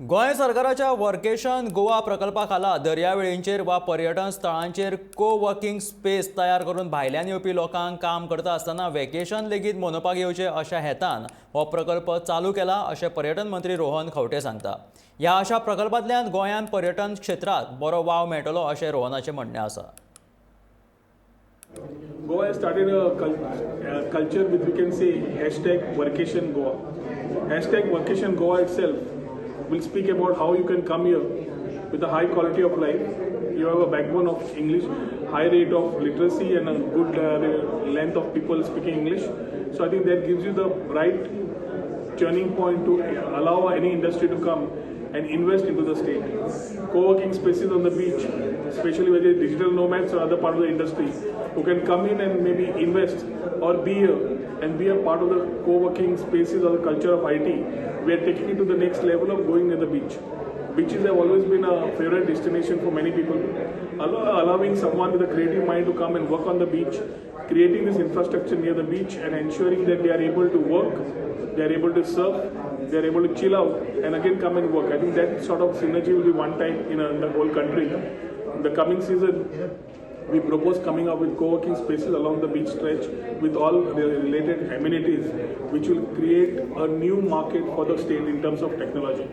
गोंय सरकाराच्या वर्केशन गोवा प्रकल्पा खाला दर्यावेळींचेर वा पर्यटन स्थळांचेर को-वर्किंग स्पेस तयार करून भायल्यान येवपी लोकांक काम करता आसतना वेकेशन लेगीत मनोवपाक येवचे अशा हेतान हो प्रकल्प चालू केला अशें पर्यटन मंत्री रोहन खंवटे सांगता। ह्या अशा प्रकल्पांतल्यान गोंयान पर्यटन क्षेत्रात बरो वाव मेळटलो अशें रोहनाचें म्हणणें आसा। Goa has started a culture with, we can say, #workation Goa. #workation Goa itself will speak about how you can come here with a high quality of life. You have a backbone of English, high rate of literacy and a good length of people speaking English. So I think that gives you the right turning point to allow any industry to come and invest into the state. Co-working spaces on the beach, especially whether digital nomads or other part of the industry, who can come in and maybe invest or be here and be a part of the co-working spaces or the culture of IT. We are taking it to the next level of going near the beach. Beaches have always been a favorite destination for many people. Allowing someone with a creative mind to come and work on the beach, creating this infrastructure near the beach and ensuring that they are able to work, they are able to surf, they are able to chill out and again come and work. I think that sort of synergy will be one time in the whole country. In the coming season, we propose coming up with co-working spaces along the beach stretch with all the related amenities, which will create a new market for the state in terms of technology.